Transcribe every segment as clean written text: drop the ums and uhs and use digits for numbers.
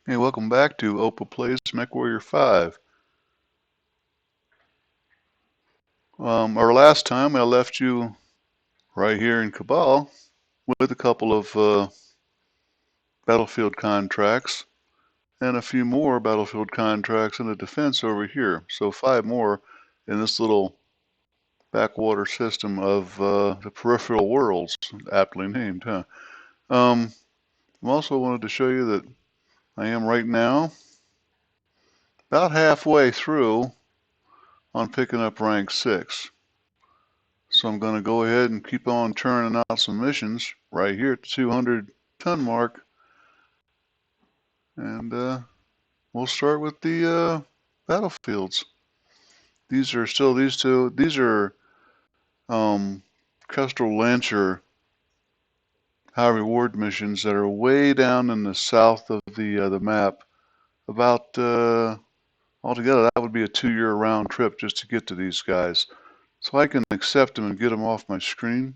Hey, welcome back to Opal Plays MechWarrior 5. Our last time I left you right here in Cabal with a couple of battlefield contracts and a few more battlefield contracts and a defense over here. So 5 more in this little backwater system of the peripheral worlds, aptly named, huh? I also wanted to show you that I am right now about halfway through on picking up rank 6. So I'm going to go ahead and keep on churning out some missions right here at the 200 ton mark. And we'll start with the battlefields. These are still these two. These are Kestrel Lancer high reward missions that are way down in the south of the map. About altogether, that would be a 2-year round trip just to get to these guys. So I can accept them and get them off my screen,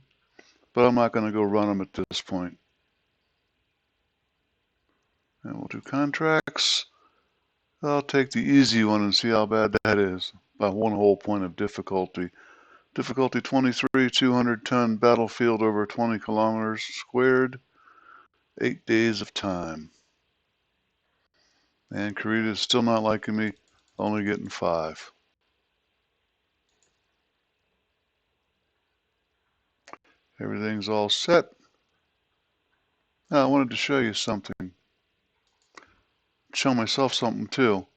but I'm not going to go run them at this point. And we'll do contracts. I'll take the easy one and see how bad that is by 1 whole point of difficulty. Difficulty 23, 200 ton battlefield over 20 kilometers squared. 8 days of time. And Karita is still not liking me, only getting 5. Everything's all set. Now I wanted to show you something. Show myself something too.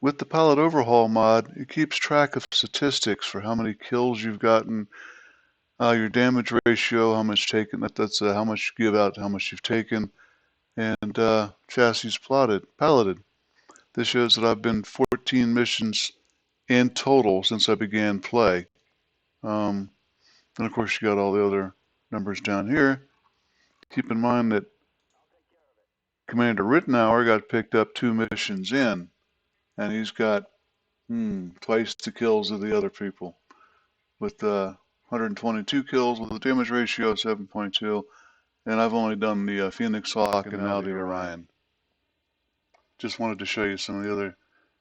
With the palette overhaul mod, it keeps track of statistics for how many kills you've gotten, your damage ratio, how much taken, that's how much you give out, how much you've taken, and chassis palleted. This shows that I've been 14 missions in total since I began play. And of course you got all the other numbers down here. Keep in mind that Commander Rittenauer got picked up 2 missions in, and he's got twice the kills of the other people, with 122 kills with a damage ratio of 7.2, and I've only done the Phoenix Hawk and now the Orion. Just wanted to show you some of the other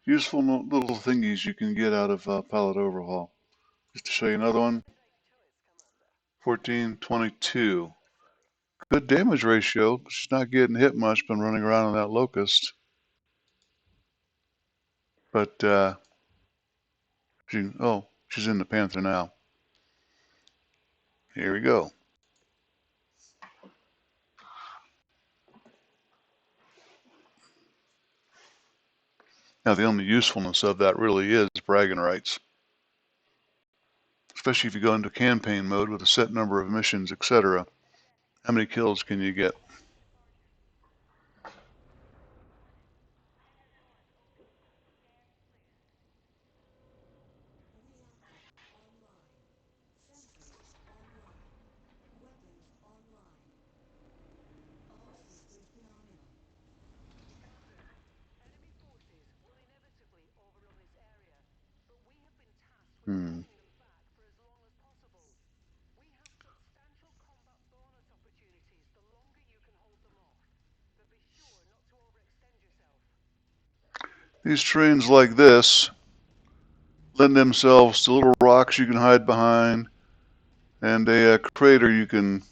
useful little thingies you can get out of palette overhaul. Just to show you another one, 1422. Good damage ratio. She's not getting hit much, been running around on that locust. But she's in the Panther now. Here we go. Now the only usefulness of that really is bragging rights. Especially if you go into campaign mode with a set number of missions, etc. How many kills can you get? These terrains like this lend themselves to little rocks you can hide behind and a crater you can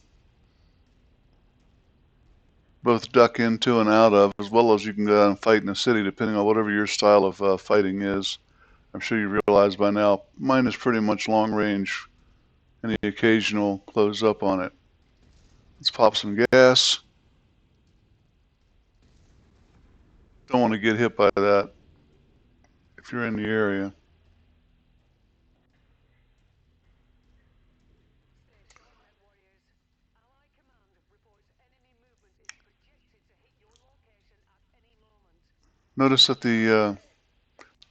both duck into and out of, as well as you can go out and fight in the city, depending on whatever your style of fighting is. I'm sure you realize by now, mine is pretty much long range and the occasional close up on it. Let's pop some gas. Don't want to get hit by that if you're in the area. Notice that the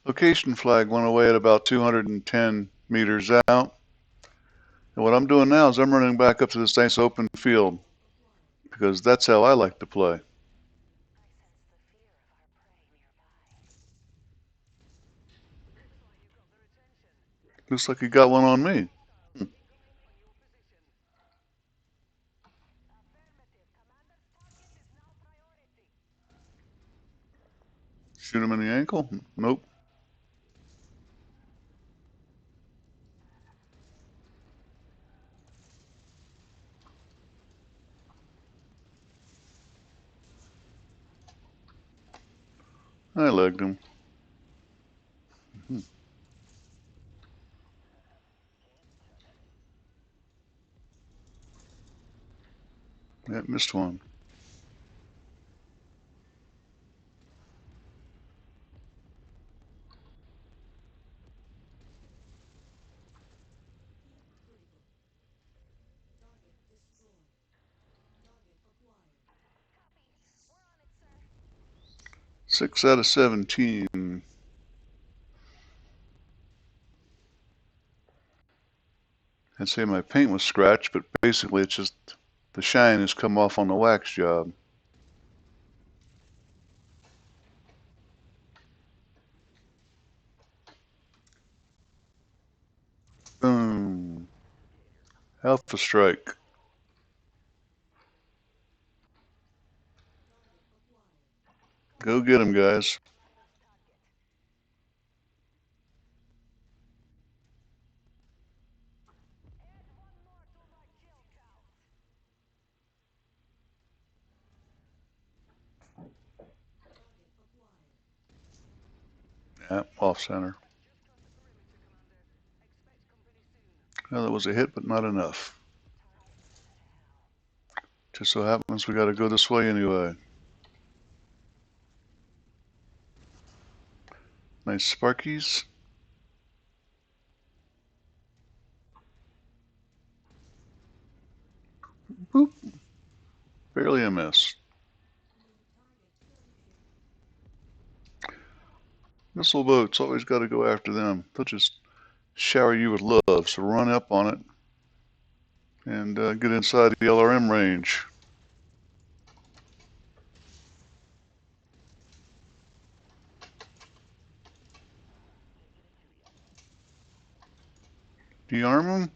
location flag went away at about 210 meters out. And what I'm doing now is I'm running back up to this nice open field because that's how I like to play. Looks like you got one on me. Shoot him in the ankle? Nope. I legged him. Yeah, missed one. Six out of 17. I'd say my paint was scratched, but basically it's just the shine has come off on the wax job. Boom. Alpha strike. Go get him, guys. Yeah, off center. Well, that was a hit, but not enough. Just so happens we gotta go this way anyway. Nice sparkies. Boop. Barely a miss. Missile boats, always gotta go after them. They'll just shower you with love, so run up on it and get inside the LRM range. De-arm him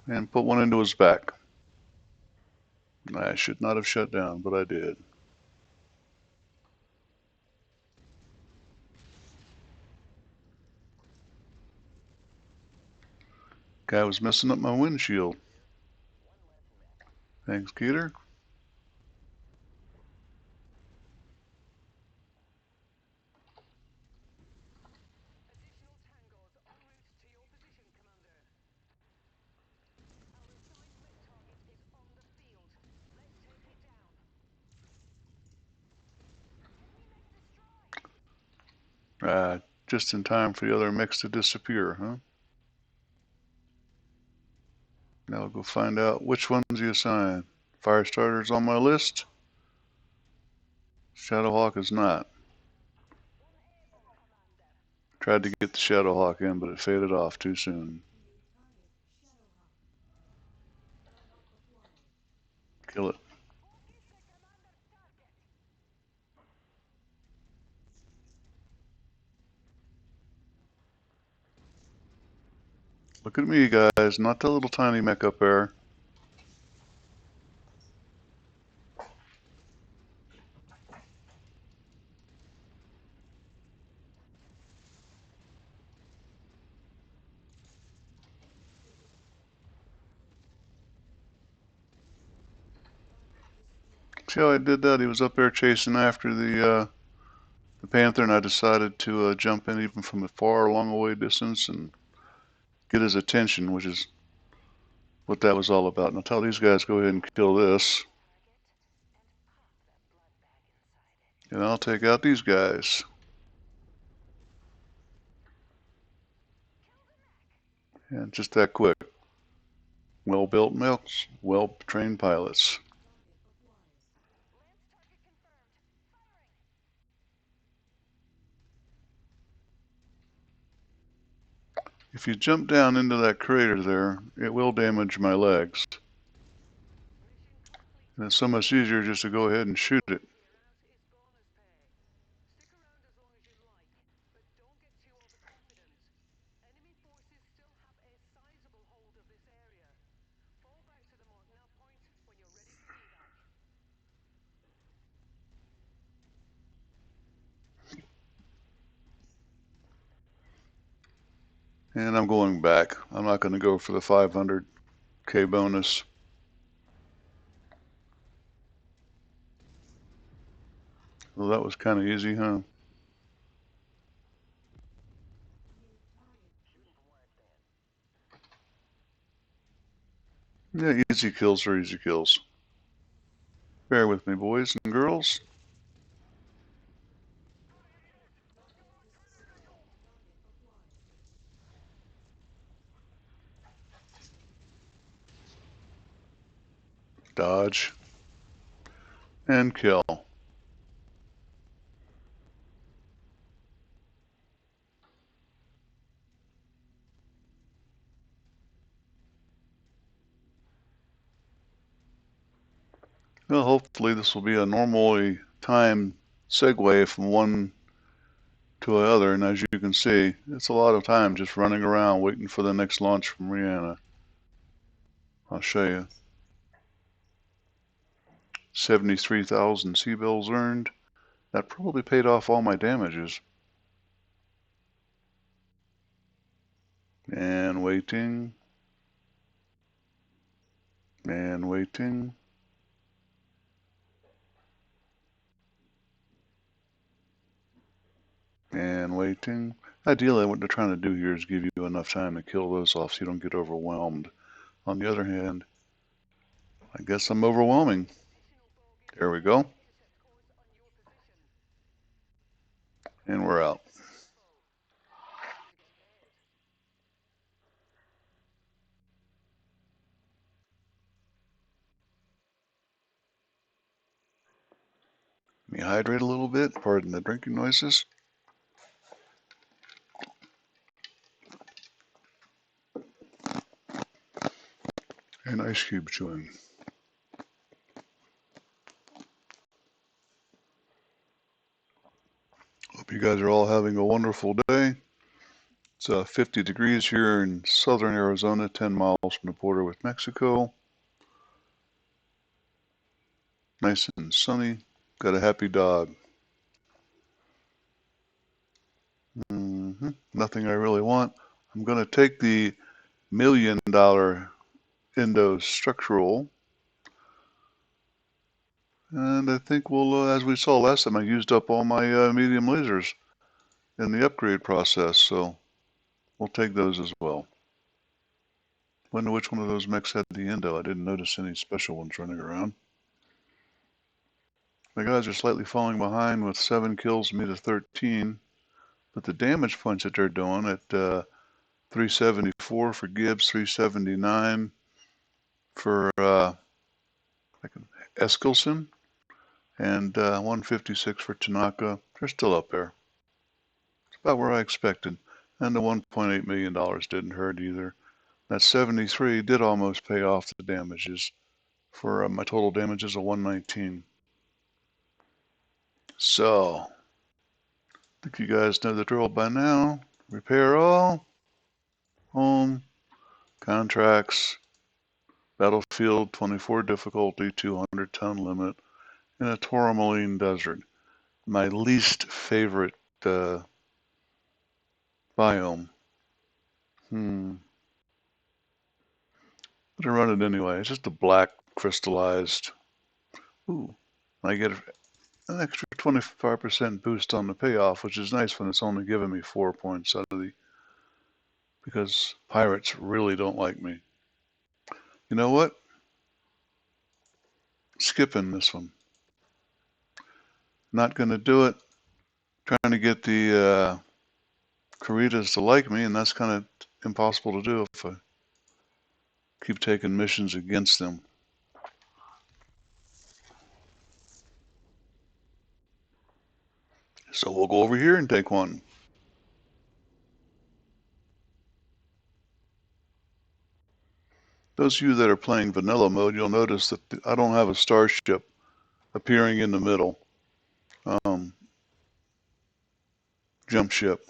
and put one into his back. I should not have shut down, but I did. Guy was messing up my windshield. Thanks, Gator. Just in time for the other mechs to disappear, huh? Now I'll go find out which ones you assign. Firestarter's on my list. Shadowhawk is not. Tried to get the Shadowhawk in, but it faded off too soon. Kill it. Look at me, guys. Not the little tiny mech up there. See how I did that? He was up there chasing after the Panther, and I decided to jump in even from a far, long away distance and get his attention, which is what that was all about. Now tell these guys go ahead and kill this. And I'll take out these guys. And just that quick. Well-built mechs, well-trained pilots. If you jump down into that crater there, it will damage my legs. And it's so much easier just to go ahead and shoot it. And I'm going back. I'm not going to go for the 500k bonus. Well, that was kind of easy, huh? Yeah, easy kills are easy kills. Bear with me, boys and girls. Dodge and kill. Well, hopefully this will be a normally timed segue from one to the other, and as you can see, it's a lot of time just running around waiting for the next launch from Rihanna. I'll show you. 73,000 C-bills earned. That probably paid off all my damages. And waiting. And waiting. And waiting. Ideally, what they're trying to do here is give you enough time to kill those off so you don't get overwhelmed. On the other hand, I guess I'm overwhelming. There we go. And we're out. Let me hydrate a little bit. Pardon the drinking noises. And ice cube chewing. Hope you guys are all having a wonderful day. It's 50 degrees here in southern Arizona, 10 miles from the border with Mexico. Nice and sunny. Got a happy dog. Nothing I really want. I'm going to take the $1 million Indo structural. And I think we'll, as we saw last time, I used up all my medium lasers in the upgrade process, so we'll take those as well. Wonder which one of those mechs had the Indo. I didn't notice any special ones running around. The guys are slightly falling behind with 7 kills, me to 13. But the damage points that they're doing at 374 for Gibbs, 379 for Eskilson, and 156 for Tanaka. They're still up there. It's about where I expected. And the $1.8 million didn't hurt either. That 73 did almost pay off the damages for my total damages of 119. So, I think you guys know the drill by now. Repair all, home, contracts, battlefield 24 difficulty, 200-ton limit, in a tourmaline desert. My least favorite biome. But I run it anyway. It's just a black crystallized. Ooh, I get an extra 25% boost on the payoff, which is nice when it's only giving me 4 points out of the. Because pirates really don't like me. You know what? Skipping this one. Not going to do it. Trying to get the Caritas to like me, and that's kind of impossible to do if I keep taking missions against them. So we'll go over here and take one. Those of you that are playing vanilla mode, you'll notice that I don't have a starship appearing in the middle. Jump ship.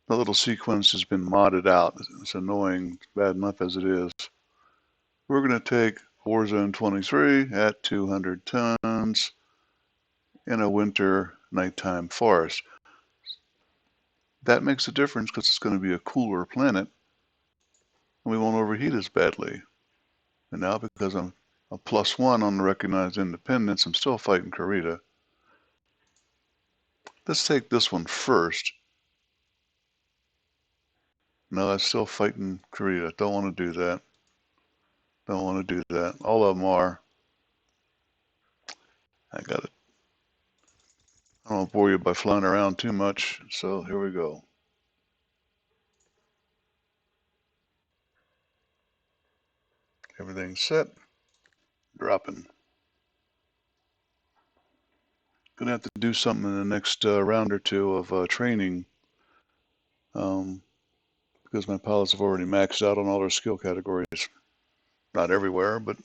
The little sequence has been modded out. It's annoying, bad enough as it is. We're going to take Warzone 23 at 200 tons in a winter nighttime forest. That makes a difference because it's going to be a cooler planet and we won't overheat as badly. And now because I'm a +1 on the recognized independence, I'm still fighting Kurita. Let's take this one first. No, I'm still fighting Kurita. Don't want to do that. Don't want to do that. All of them are. I got it. I don't want to bore you by flying around too much, so here we go. Everything's set. Dropping. Gonna have to do something in the next round or two of training, because my pilots have already maxed out on all their skill categories. Not everywhere, but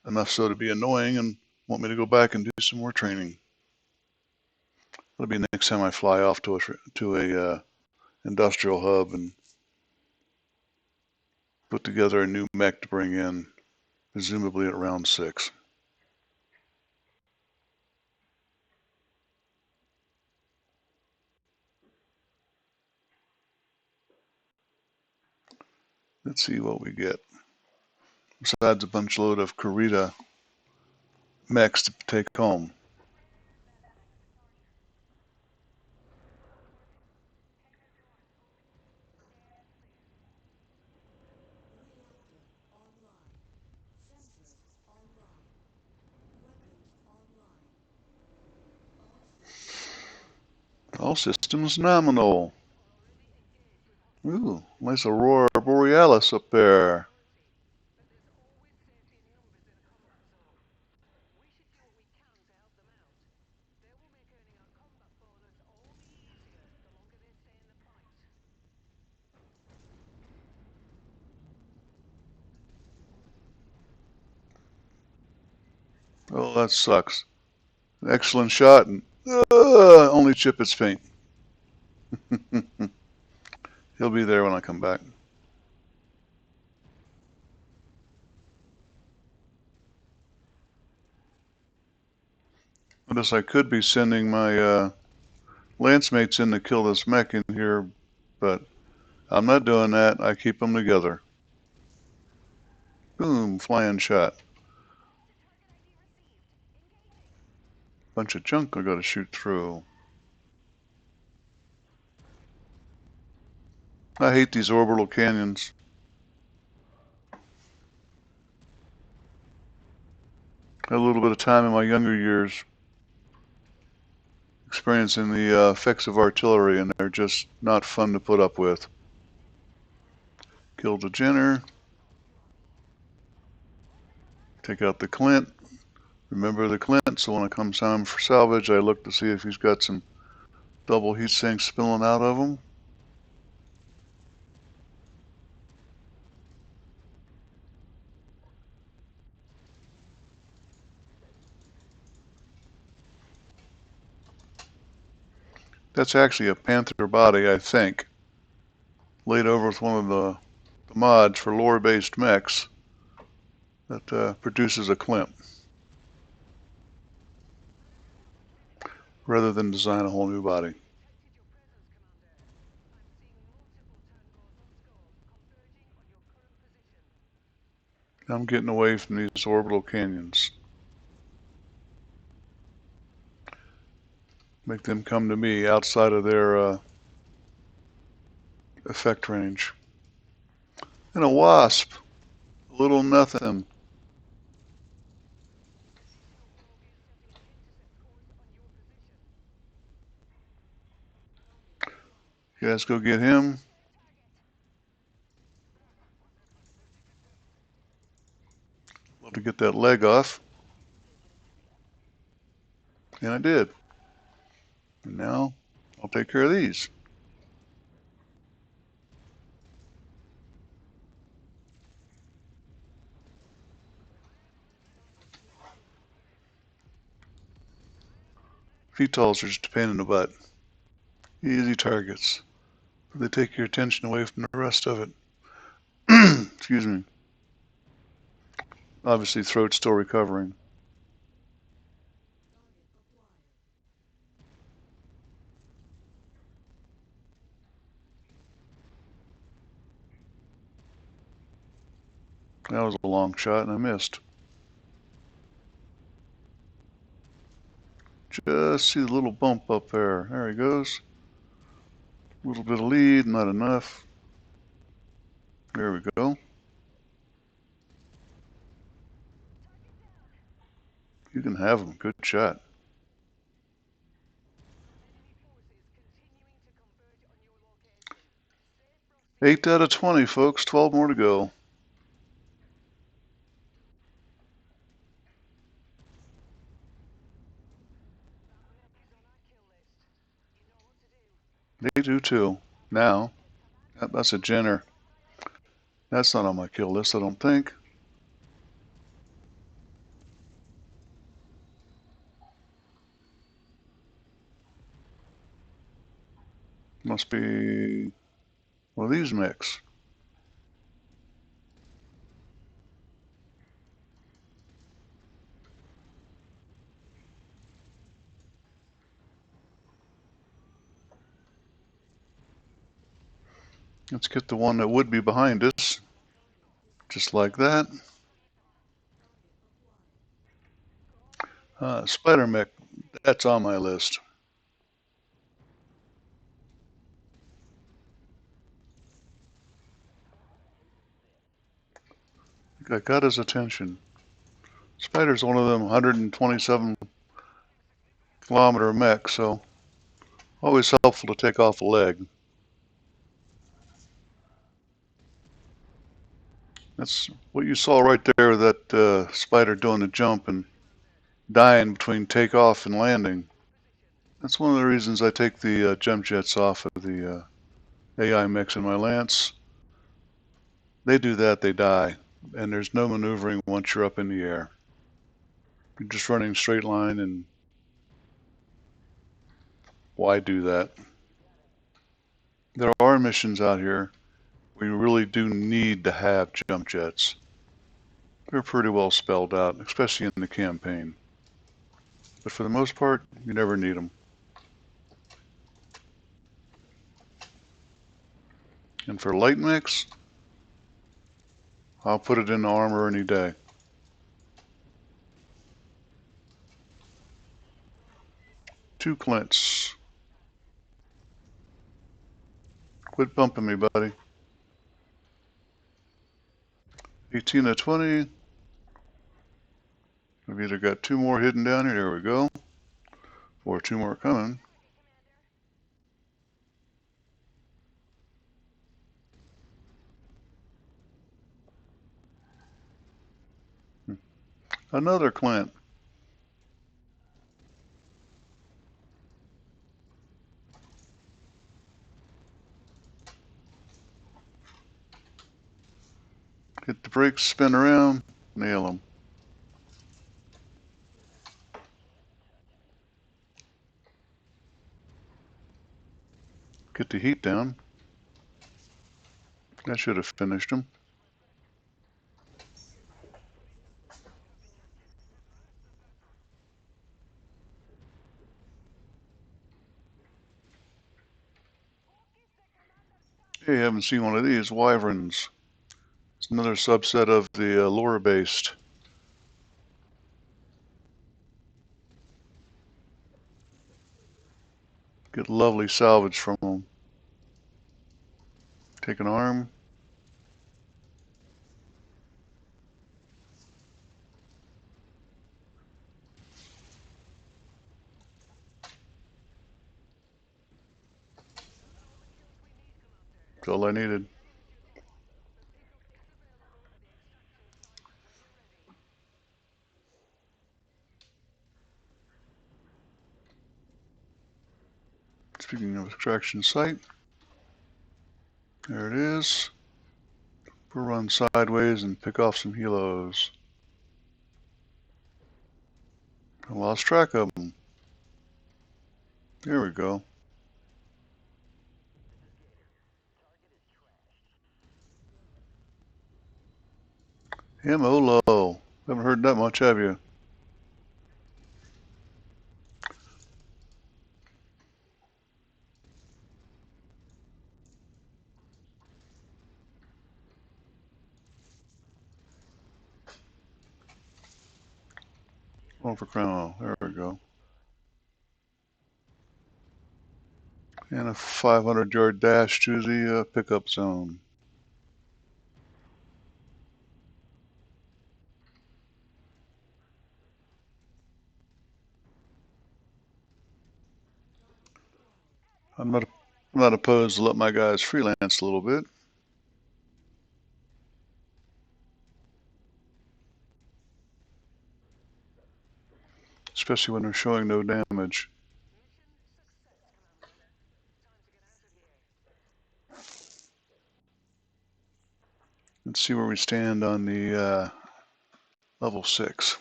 enough so to be annoying and want me to go back and do some more training. That'll be next time I fly off to a industrial hub and put together a new mech to bring in, presumably at round 6. Let's see what we get. Besides a bunch load of Kurita mechs to take home. All systems nominal. Ooh, nice Aurora Borealis up there. Oh, that sucks. Excellent shot, and only chip its faint. He'll be there when I come back. Notice I could be sending my lance mates in to kill this mech in here, but I'm not doing that. I keep them together. Boom, flying shot. Bunch of junk I gotta shoot through. I hate these orbital canyons. Had a little bit of time in my younger years experiencing the effects of artillery, and they're just not fun to put up with. Killed the Jenner. Take out the Clint. Remember the Clint, so when it comes time for salvage, I look to see if he's got some double heat sinks spilling out of him. That's actually a Panther body, I think, laid over with one of the mods for lore-based mechs that produces a Clint, rather than design a whole new body. I'm getting away from these orbital canyons. Make them come to me outside of their effect range. And a wasp. A little nothing. You guys go get him. Love to get that leg off. And I did. And now I'll take care of these. VTOLs are just a pain in the butt. Easy targets. They take your attention away from the rest of it. Excuse me. Obviously, throat's still recovering. was a long shot and I missed. Just see the little bump up there. There he goes. A little bit of lead, not enough. There we go. You can have him. Good shot. 8 out of 20, folks. 12 more to go. They do too. Now, that's a Jenner. That's not on my kill list, I don't think. Must be one of these mechs. Let's get the one that would be behind us. Just like that. Spider mech, that's on my list. I got his attention. Spider's one of them 127 kilometer mechs, so always helpful to take off a leg. That's what you saw right there, that Spider doing the jump and dying between takeoff and landing. That's one of the reasons I take the jump jets off of the AI mechs in my Lance. They do that, they die, and there's no maneuvering once you're up in the air. You're just running straight line, and why do that? There are missions out here where you really do need to have jump jets. They're pretty well spelled out, especially in the campaign. But for the most part, you never need them. And for light mechs, I'll put it in armor any day. Two Clints. Quit bumping me, buddy. 18 of 20. We've either got two more hidden down here, there we go, or two more coming. Another Clint. Hit the brakes, spin around, nail him. Get the heat down. That should have finished him. Hey, haven't seen one of these. Wyverns. It's another subset of the lore-based. Get lovely salvage from them. Take an arm. That's all I needed. Speaking of extraction site, there it is. We'll run sideways and pick off some helos. I lost track of them. There we go. Ammo low. Haven't heard that much, have you? Going for crown. Oh, there we go. And a 500-yard dash to the pickup zone. I'm not opposed to let my guys freelance a little bit. Especially when they're showing no damage. Let's see where we stand on the level 6.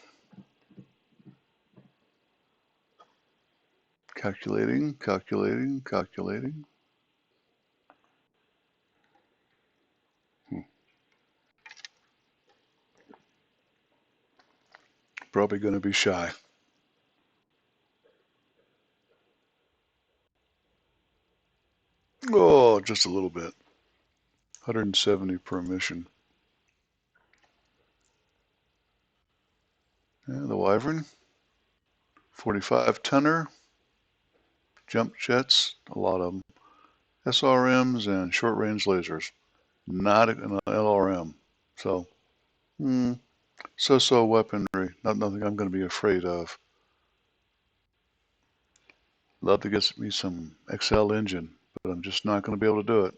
Calculating, calculating, calculating. Probably going to be shy. Oh, just a little bit. 170 per mission. Yeah, the Wyvern. 45 tonner. Jump jets, a lot of them. SRMs and short range lasers. Not an LRM. So, so-so weaponry. Nothing I'm going to be afraid of. Love to get me some XL engine, but I'm just not going to be able to do it.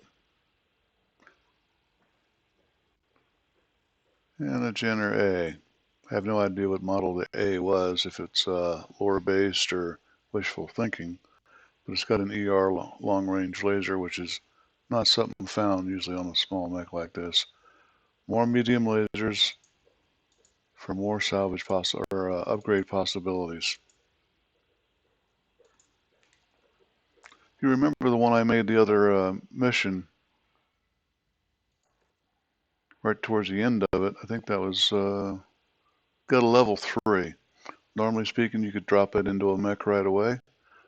And a Jenner A. I have no idea what model the A was, if it's lore-based or wishful thinking, but it's got an ER long-range laser, which is not something found usually on a small mech like this. More medium lasers for more salvage or upgrade possibilities. You remember the one I made the other mission right towards the end of it? I think that was got a level 3. Normally speaking, you could drop it into a mech right away.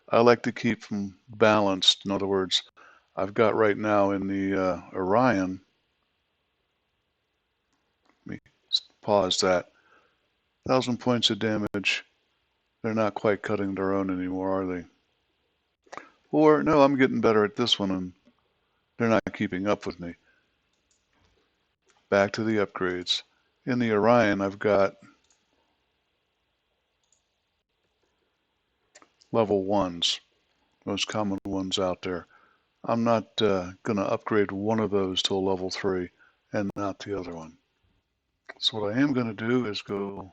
I like to keep them balanced. In other words, I've got right now in the Orion, let me pause that, 1,000 points of damage. They're not quite cutting their own anymore, are they? Or, no, I'm getting better at this one and they're not keeping up with me. Back to the upgrades. In the Orion, I've got level 1s, most common ones out there. I'm not going to upgrade one of those to a level 3 and not the other one. So what I am going to do is go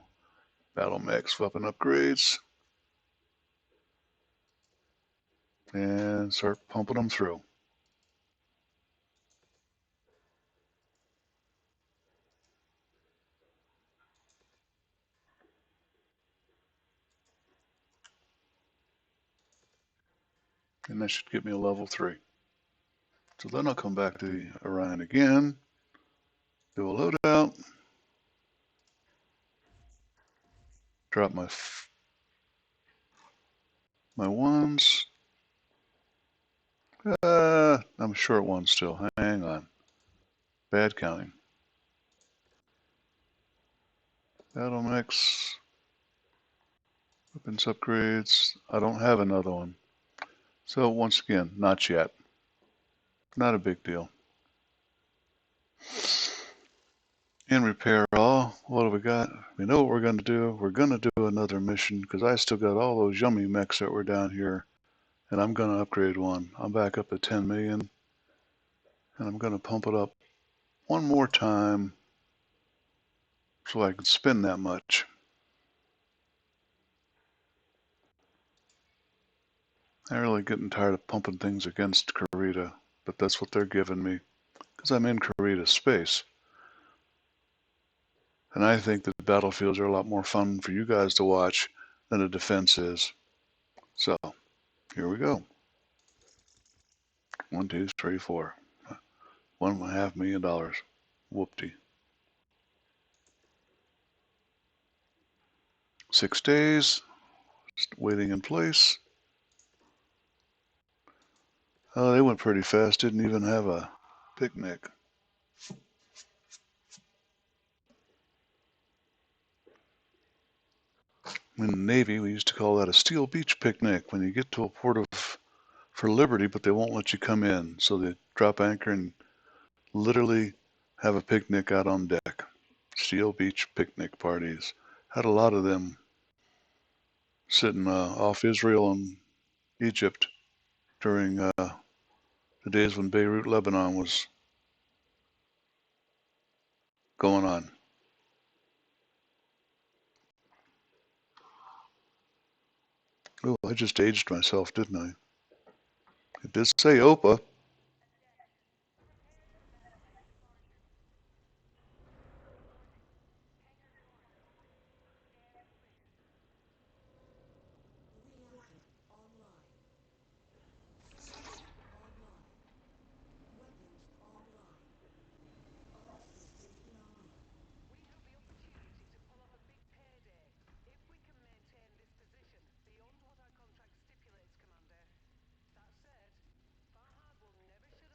battlemechs weapon upgrades and start pumping them through. And that should get me a level 3. So then I'll come back to the Orion again, do a loadout, drop my ones. I'm short one still. Hang on. Bad counting. Battlemechs, weapons upgrades. I don't have another one. So once again, not yet. Not a big deal. And repair all. What have we got? We know what we're going to do. We're going to do another mission because I still got all those yummy mechs that were down here. And I'm going to upgrade one. I'm back up at 10 million. And I'm going to pump it up one more time so I can spend that much. I'm really getting tired of pumping things against Karita, but that's what they're giving me because I'm in Karita space. And I think that the battlefields are a lot more fun for you guys to watch than a defense is. So, here we go. 1, 2, 3, 4. $1.5 million. Whoopty. 6 days. Just waiting in place. Oh, they went pretty fast. Didn't even have a picnic. In the Navy, we used to call that a steel beach picnic when you get to a port for liberty, but they won't let you come in. So they drop anchor and literally have a picnic out on deck. Steel beach picnic parties. Had a lot of them sitting off Israel and Egypt during the days when Beirut, Lebanon was going on. Oh, I just aged myself, didn't I? It did say OPA.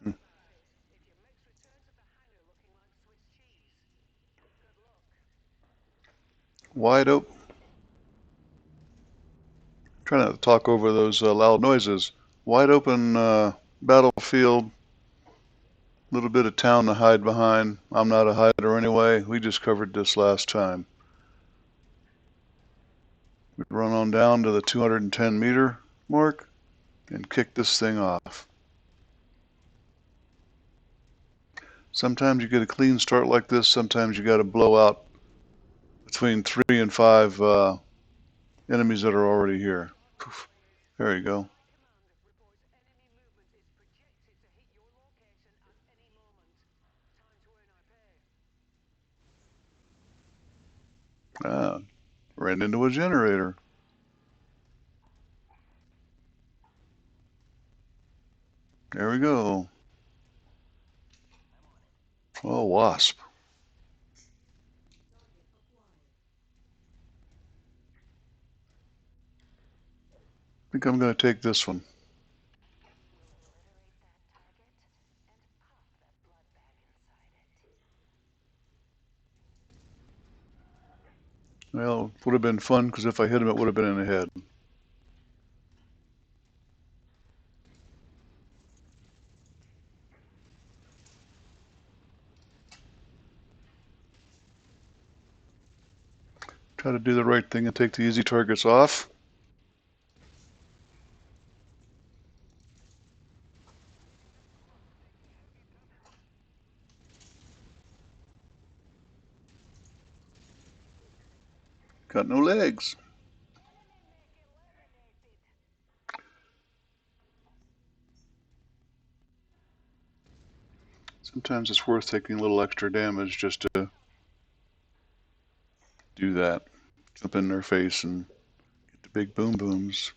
Hmm. Wide open. Trying not to talk over those loud noises. Wide open battlefield. Little bit of town to hide behind. I'm not a hider anyway. We just covered this last time. We'd run on down to the 210-meter mark and kick this thing off. Sometimes you get a clean start like this. Sometimes you got to blow out between 3 and 5 enemies that are already here. Poof. There you go. Ah, ran into a generator. There we go. Oh, wasp. I think I'm going to take this one. Well, it would have been fun because if I hit him, it would have been in the head. Try to do the right thing and take the easy targets off. Got no legs. Sometimes it's worth taking a little extra damage just to do that. Jump in their face and get the big boom booms.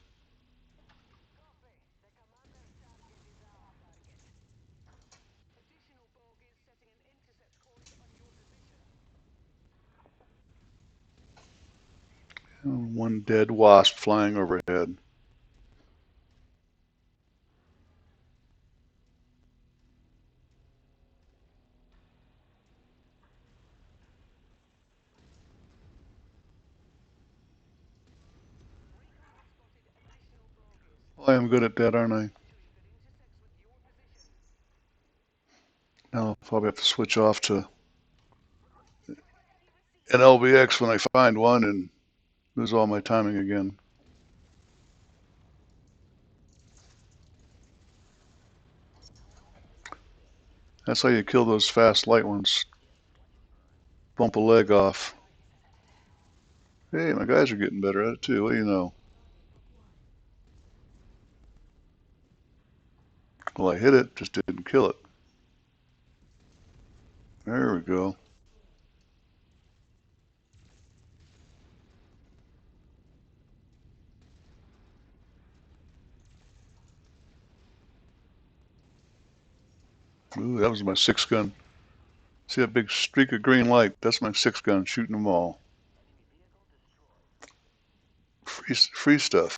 One dead wasp flying overhead. Well, I am good at that, aren't I? Now I'll probably have to switch off to an LBX when I find one and lose all my timing again. That's how you kill those fast light ones. Bump a leg off. Hey, my guys are getting better at it too. What do you know? Well, I hit it, just didn't kill it. There we go. Ooh, that was my 6 gun. See that big streak of green light? That's my 6 gun shooting them all. Free stuff.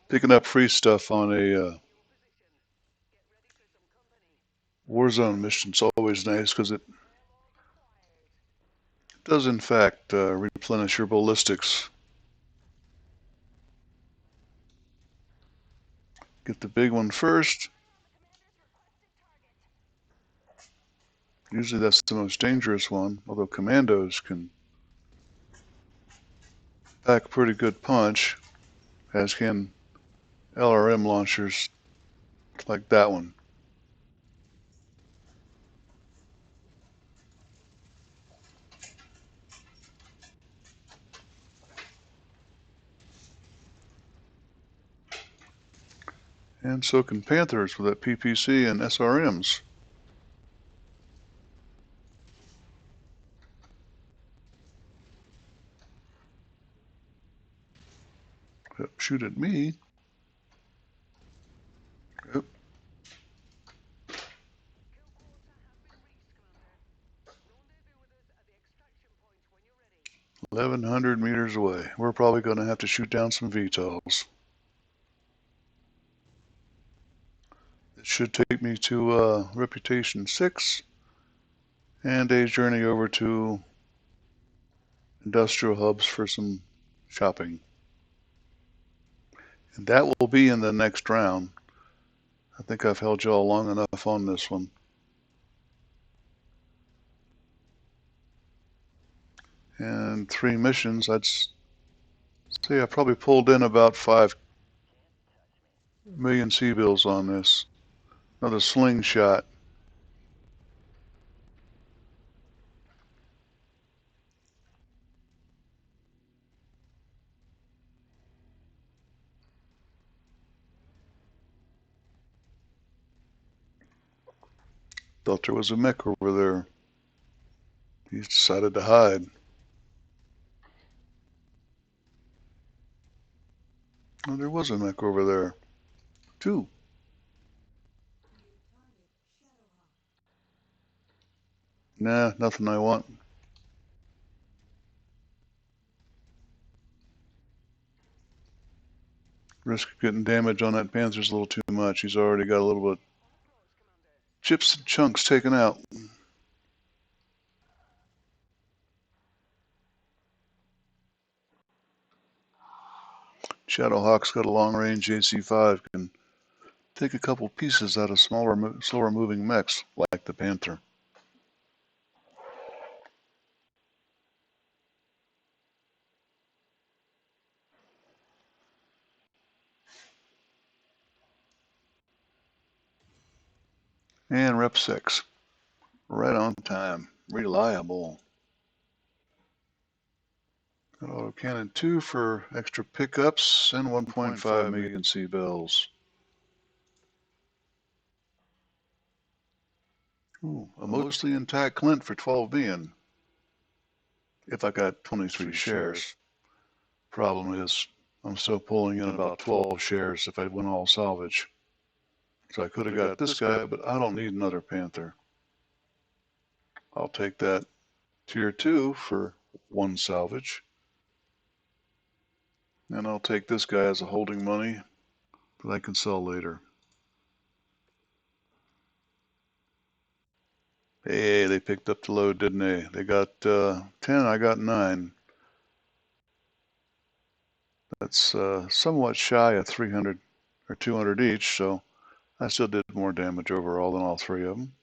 Picking up free stuff on a Warzone mission's always nice because it does in fact replenish your ballistics. Get the big one first. Usually that's the most dangerous one, although commandos can pack a pretty good punch, as can LRM launchers like that one. And so can Panthers with that PPC and SRMs. Shoot at me. Yep. 1,100 meters away. We're probably going to have to shoot down some VTOLs. It should take me to Reputation 6 and a journey over to industrial hubs for some shopping. And that will be in the next round. I think I've held y'all long enough on this one. And 3 missions, I'd say I probably pulled in about 5 million C-bills on this. Another slingshot. Thought there was a mech over there. He's decided to hide. Oh, there was a mech over there. 2. Nah, nothing I want. Risk of getting damage on that Panther's a little too much. He's already got a little bit chips and chunks taken out. Shadowhawk's got a long-range AC-5, can take a couple pieces out of smaller, slower moving mechs like the Panther. And Rep 6, right on time, reliable. Got autocannon 2 for extra pickups and 1.5 million C-bills. Ooh, a mostly intact Clint for 12 million. If I got 23 shares. Problem is, I'm still pulling in about 12 shares if I went all salvage. So I could have got this guy, but I don't need another Panther. I'll take that tier 2 for 1 salvage. And I'll take this guy as a holding money that I can sell later. Hey, they picked up the load, didn't they? They got 10, I got 9. That's somewhat shy of 300 or 200 each, so I still did more damage overall than all 3 of them.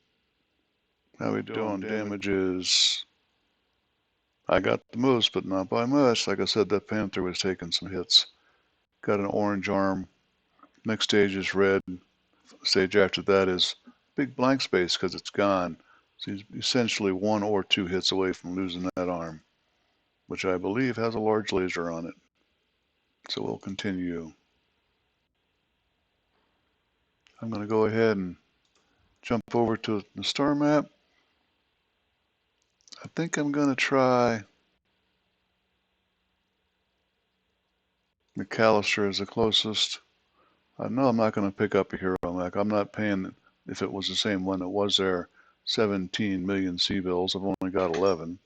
How we doing? Damages. I got the most, but not by much. Like I said, that Panther was taking some hits. Got an orange arm. Next stage is red. Stage after that is big blank space because it's gone. So he's essentially 1 or 2 hits away from losing that arm, which I believe has a large laser on it. So we'll continue. I'm going to go ahead and jump over to the star map. I think I'm going to try McAllister as the closest. I know I'm not going to pick up a hero mech. I'm not paying, if it was the same one that was there, 17 million C-bills. I've only got 11,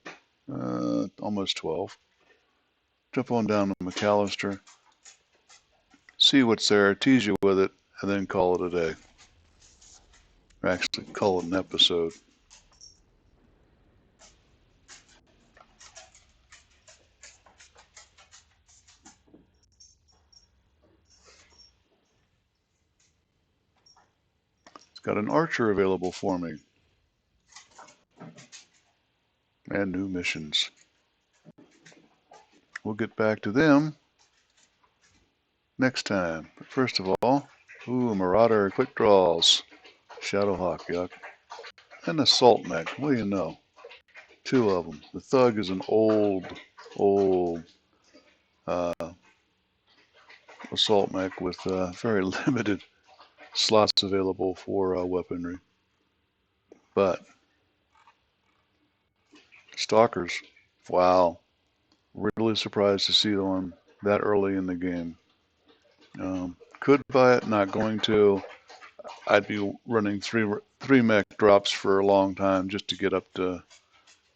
almost 12. Jump on down to McAllister, see what's there, tease you with it, and then call it a day. Actually, call it an episode. It's got an archer available for me. And new missions. We'll get back to them next time. But first of all, Marauder quick draws. Shadowhawk, yuck. And assault mech, what do you know? Two of them. The thug is an old uh, assault mech with very limited slots available for weaponry. But stalkers, wow. Really surprised to see them that early in the game. Could buy it, not going to. I'd be running three mech drops for a long time just to get up to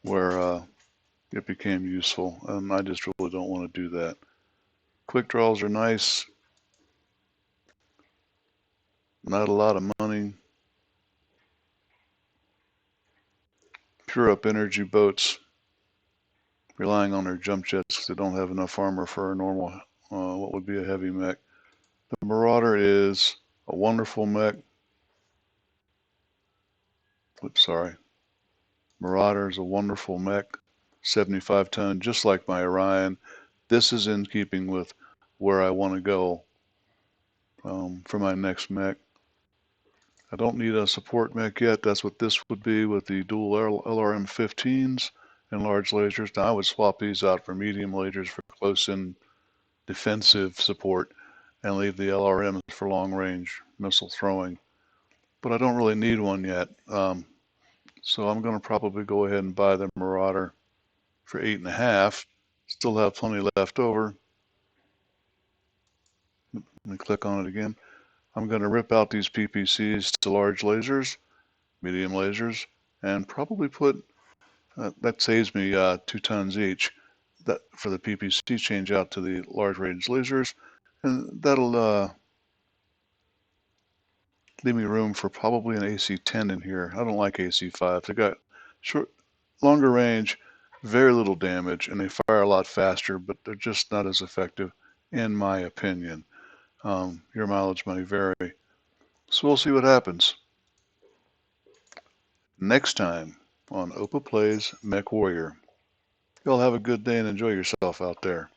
where it became useful, and I just really don't want to do that. Quick draws are nice. Not a lot of money. Pure up energy boats, relying on their jump jets because they don't have enough armor for a normal, what would be a heavy mech. The Marauder is a wonderful mech. Oops, sorry. Marauder is a wonderful mech, 75 ton, just like my Orion. This is in keeping with where I want to go for my next mech. I don't need a support mech yet. That's what this would be with the dual LRM 15s and large lasers. Now I would swap these out for medium lasers for close-in defensive support and leave the LRMs for long-range missile throwing. But I don't really need one yet. So I'm going to probably go ahead and buy the Marauder for 8.5. Still have plenty left over. Let me click on it again. I'm going to rip out these PPCs to large lasers, medium lasers, and probably put, that saves me 2 tons each, that for the PPC change out to the large range lasers, and that'll leave me room for probably an AC-10 in here. I don't like AC-5. They got longer range, very little damage, and they fire a lot faster, but they're just not as effective, in my opinion. Your mileage may vary. So we'll see what happens. Next time on Opa Plays MechWarrior. Y'all have a good day and enjoy yourself out there.